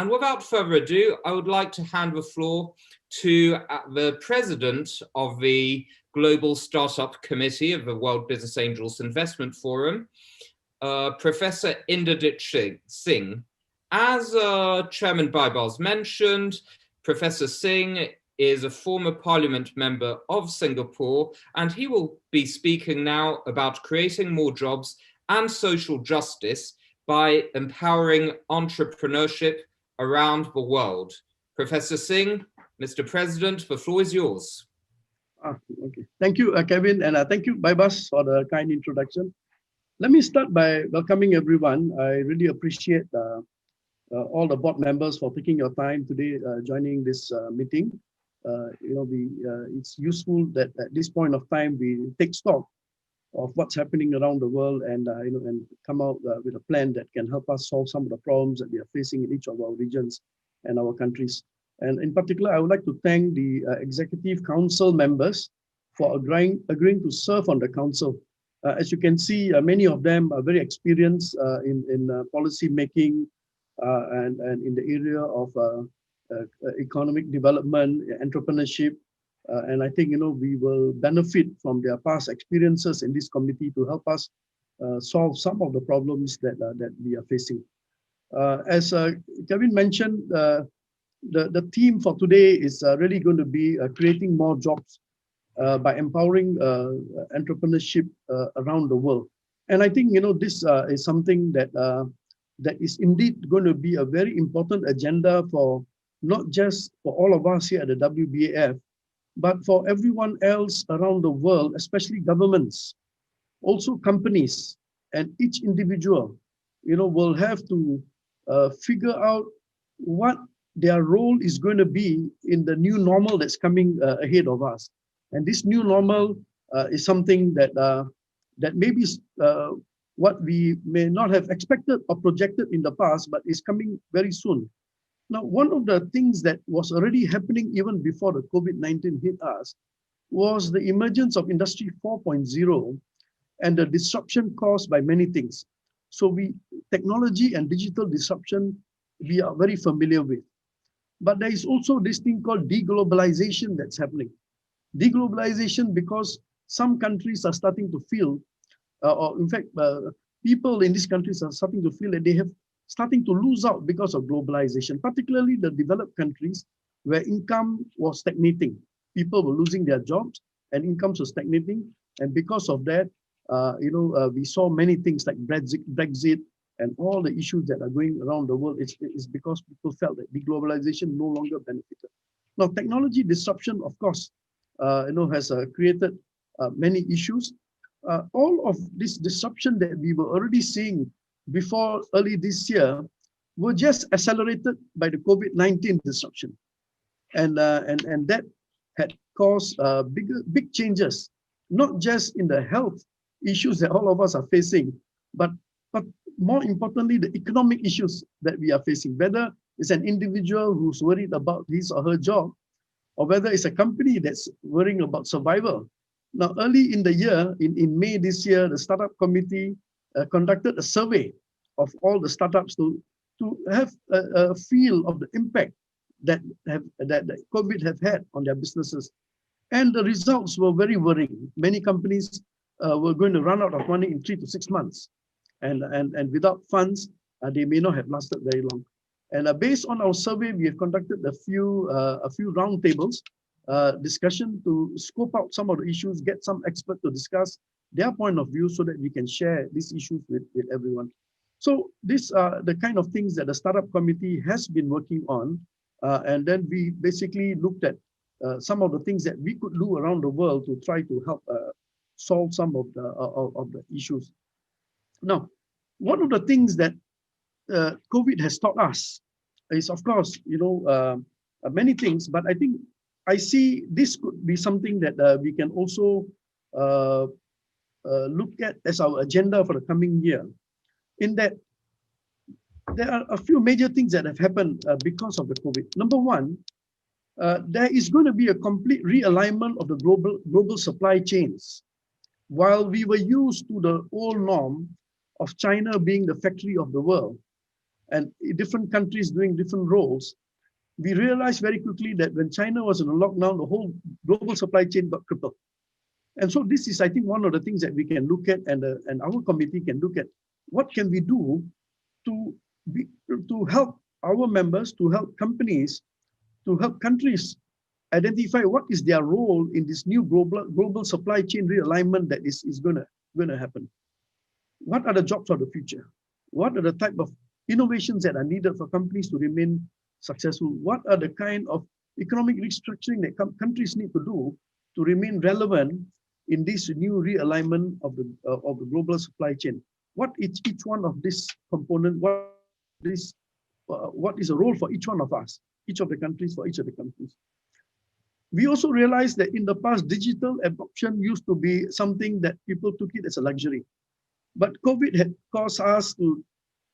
And without further ado, I would like to hand the floor to the president of the Global Startup Committee of the World Business Angels Investment Forum, Professor Inderjit Singh. As Chairman Baibars mentioned, Professor Singh is a former parliament member of Singapore, and he will be speaking now about creating more jobs and social justice by empowering entrepreneurship around the world. Professor Singh, Mr. President, the floor is yours. Okay. Thank you, Kevin, and thank you, Baibars, for the kind introduction. Let me start by welcoming everyone. I really appreciate all the board members for taking your time today joining this meeting. It's useful that at this point of time we take stock of what's happening around the world and and come out with a plan that can help us solve some of the problems that we are facing in each of our regions and our countries. And in particular, I would like to thank the Executive Council members for agreeing to serve on the council. As you can see, many of them are very experienced in policy making and in the area of economic development, entrepreneurship. And I think we will benefit from their past experiences in this committee to help us solve some of the problems that we are facing. As Kevin mentioned, the theme for today is really going to be creating more jobs by empowering entrepreneurship around the world. And I think this is something that is indeed going to be a very important agenda for not just for all of us here at the WBAF, but for everyone else around the world, especially governments, also companies, and each individual, will have to figure out what their role is going to be in the new normal that's coming ahead of us. And this new normal is something that maybe what we may not have expected or projected in the past, but is coming very soon. Now, one of the things that was already happening even before the COVID-19 hit us was the emergence of Industry 4.0 and the disruption caused by many things. So technology and digital disruption, we are very familiar with. But there is also this thing called deglobalization that's happening. Deglobalization because some countries are starting to feel, or in fact, people in these countries are starting to feel that they have starting to lose out because of globalization, particularly the developed countries where income was stagnating. People were losing their jobs and incomes were stagnating. And because of that, we saw many things like Brexit and all the issues that are going around the world. It's because people felt that deglobalization no longer benefited. Now, technology disruption, of course, has created many issues. All of this disruption that we were already seeing before early this year were just accelerated by the COVID-19 disruption. And that had caused big changes, not just in the health issues that all of us are facing, but more importantly, the economic issues that we are facing, whether it's an individual who's worried about his or her job, or whether it's a company that's worrying about survival. Now, early in the year, in May this year, the Startup Committee conducted a survey of all the startups to have a feel of the impact that COVID have had on their businesses. And the results were very worrying. Many companies were going to run out of money in 3 to 6 months. And without funds, they may not have lasted very long. And based on our survey, we have conducted a few roundtables, discussion to scope out some of the issues, get some experts to discuss their point of view so that we can share these issues with everyone. So these are the kind of things that the Startup Committee has been working on. And then we basically looked at some of the things that we could do around the world to try to help solve some of the issues. Now, one of the things that COVID has taught us is, of course, many things, but I think I see this could be something that we can also look at as our agenda for the coming year, in that there are a few major things that have happened because of the COVID. Number one, there is going to be a complete realignment of the global supply chains. While we were used to the old norm of China being the factory of the world, and different countries doing different roles, we realized very quickly that when China was in a lockdown, the whole global supply chain got crippled. And so this is, I think, one of the things that we can look at, and our committee can look at. What can we do to help our members, to help companies, to help countries identify what is their role in this new global supply chain realignment that is going to happen. What are the jobs of the future? What are the type of innovations that are needed for companies to remain successful? What are the kind of economic restructuring that countries need to do to remain relevant in this new realignment of the global supply chain? What is each one of these components? What is a role for each one of us, each of the countries, for each of the countries? We also realized that in the past, digital adoption used to be something that people took it as a luxury. But COVID had caused us to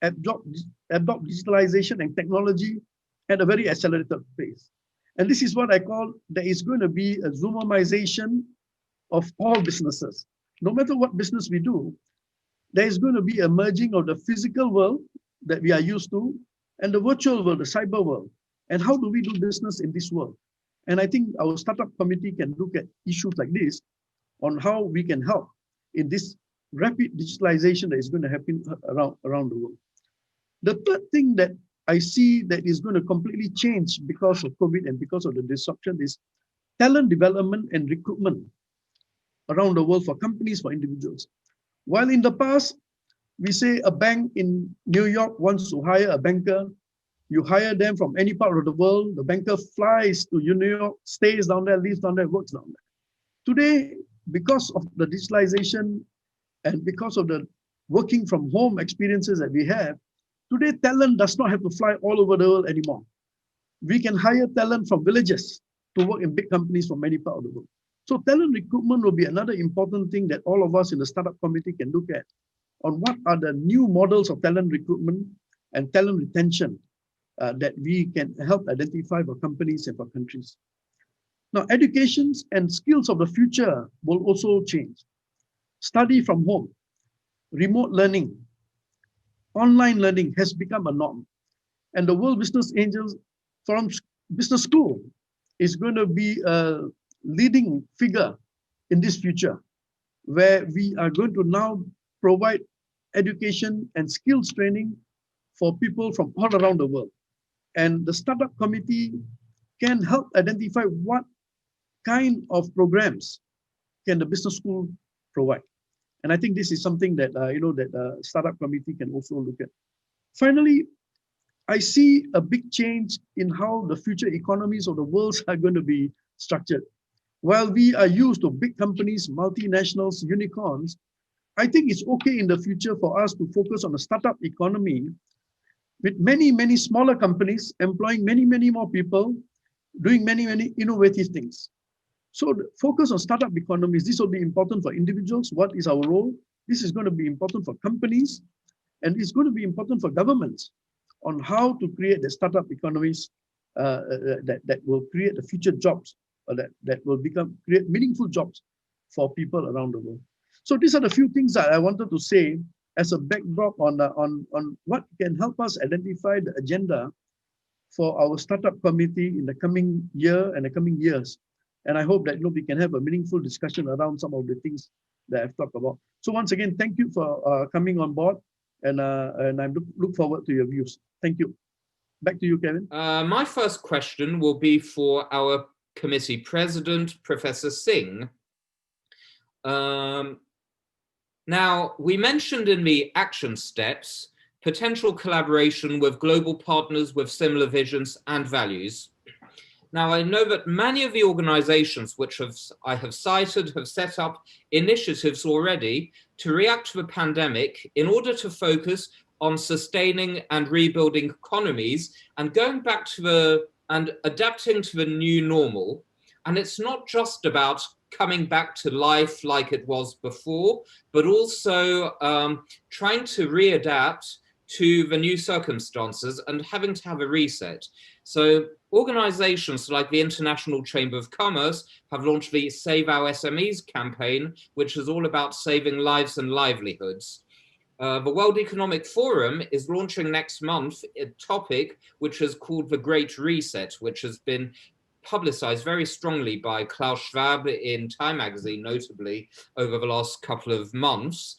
adopt digitalization and technology at a very accelerated pace. And this is what I call, there is going to be a Zoomization of all businesses. No matter what business we do, there is going to be a merging of the physical world that we are used to and the virtual world, the cyber world. And how do we do business in this world? And I think our startup committee can look at issues like this on how we can help in this rapid digitalization that is going to happen around the world. The third thing that I see that is going to completely change because of COVID and because of the disruption is talent development and recruitment around the world for companies, for individuals. While in the past, we say a bank in New York wants to hire a banker, you hire them from any part of the world, the banker flies to New York, stays down there, lives down there, works down there. Today, because of the digitalization and because of the working from home experiences that we have, today talent does not have to fly all over the world anymore. We can hire talent from villages to work in big companies from many parts of the world. So talent recruitment will be another important thing that all of us in the startup committee can look at on what are the new models of talent recruitment and talent retention that we can help identify for companies and for countries. Now, educations and skills of the future will also change. Study from home, remote learning, online learning has become a norm. And the World Business Angels Forum Business School is going to be a leading figure in this future, where we are going to now provide education and skills training for people from all around the world. And the startup committee can help identify what kind of programs can the business school provide. And I think this is something that startup committee can also look at. Finally, I see a big change in how the future economies of the world are going to be structured. While we are used to big companies, multinationals, unicorns, I think it's okay in the future for us to focus on a startup economy with many, many smaller companies employing many, many more people, doing many, many innovative things. So the focus on startup economies, this will be important for individuals. What is our role? This is going to be important for companies, and it's going to be important for governments on how to create the startup economies that will create the future jobs, or that will create meaningful jobs for people around the world. So these are the few things that I wanted to say as a backdrop on what can help us identify the agenda for our startup committee in the coming year and the coming years. And I hope that we can have a meaningful discussion around some of the things that I've talked about. So once again, thank you for coming on board, and I look forward to your views. Thank you. Back to you, Kevin. My first question will be for our committee president, Professor Singh. Now, we mentioned in the action steps potential collaboration with global partners with similar visions and values. Now, I know that many of the organizations which I have cited have set up initiatives already to react to the pandemic in order to focus on sustaining and rebuilding economies and going back to and adapting to the new normal. And it's not just about coming back to life like it was before, but also trying to readapt to the new circumstances and having to have a reset. So organizations like the International Chamber of Commerce have launched the Save Our SMEs campaign, which is all about saving lives and livelihoods. The World Economic Forum is launching next month a topic which is called the Great Reset, which has been publicized very strongly by Klaus Schwab in Time magazine, notably over the last couple of months.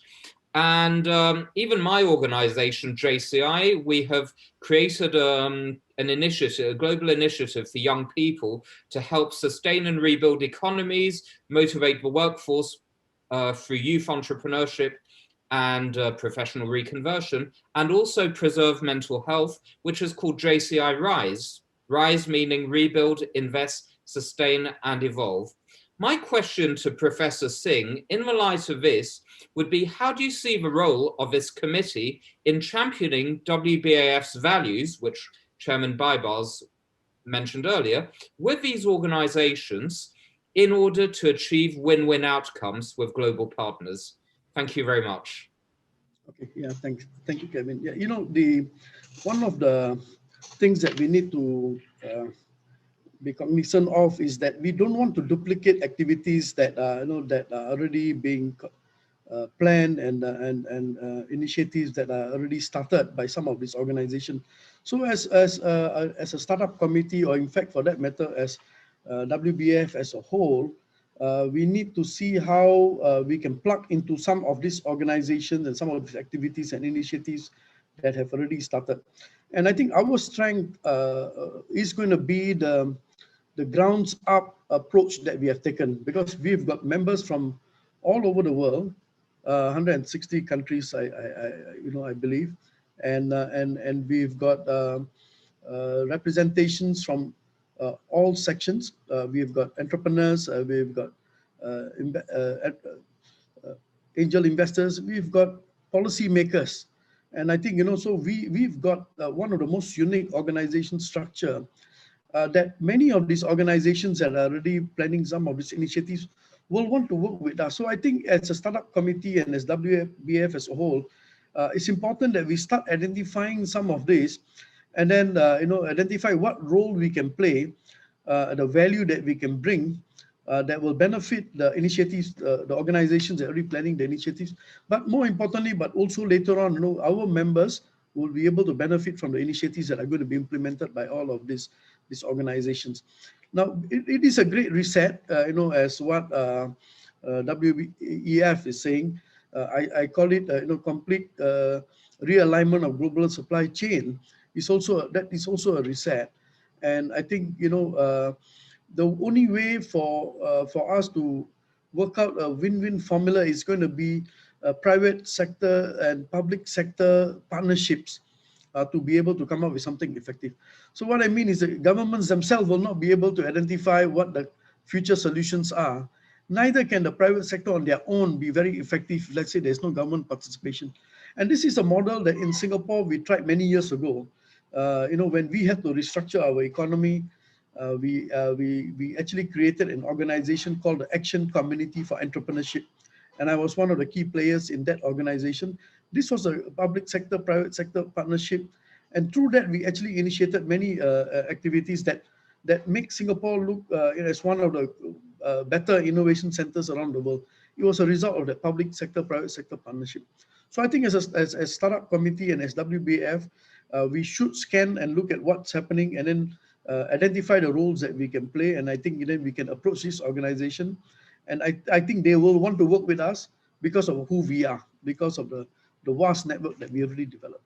And even my organization, JCI, we have created an initiative, a global initiative for young people to help sustain and rebuild economies, motivate the workforce through youth entrepreneurship and professional reconversion, and also preserve mental health, which is called JCI Rise. Rise meaning rebuild, invest, sustain, and evolve. My question to Professor Singh, in the light of this, would be how do you see the role of this committee in championing WBAF's values, which Chairman Baibars mentioned earlier, with these organizations in order to achieve win-win outcomes with global partners? Thank you very much. Okay, yeah, thank you, Kevin. Yeah, you know, one of the things that we need to be cognizant of is that we don't want to duplicate activities that that are already being planned and initiatives that are already started by some of these organizations. So as a startup committee, or in fact, for that matter, as WBF as a whole, we need to see how we can plug into some of these organizations and some of these activities and initiatives that have already started. And I think our strength is going to be the grounds up approach that we have taken, because we've got members from all over the world, 160 countries, I believe, and we've got representations from all sections. We've got entrepreneurs, we've got angel investors, we've got policy makers. And I think, so we've got one of the most unique organization structure that many of these organizations that are already planning some of these initiatives will want to work with us. So I think as a startup committee and as WBF as a whole, it's important that we start identifying some of this, and then identify what role we can play, the value that we can bring that will benefit the initiatives, the organizations that are already planning the initiatives. But more importantly, but also later on, our members will be able to benefit from the initiatives that are going to be implemented by all of these organizations. Now, it is a great reset, as what WEF is saying. I call it, complete realignment of global supply chain. That is also a reset, and I think the only way for us to work out a win-win formula is going to be private sector and public sector partnerships to be able to come up with something effective. So what I mean is that governments themselves will not be able to identify what the future solutions are. Neither can the private sector on their own be very effective. Let's say there's no government participation. And this is a model that in Singapore we tried many years ago. When we had to restructure our economy, we actually created an organization called the Action Community for Entrepreneurship. And I was one of the key players in that organization. This was a public sector, private sector partnership. And through that, we actually initiated many activities that make Singapore look as one of the better innovation centers around the world. It was a result of that public sector, private sector partnership. So I think as a startup committee and as WBF, we should scan and look at what's happening and then identify the roles that we can play. And I think then we can approach this organization. And I think they will want to work with us because of who we are, because of the vast network that we have already developed.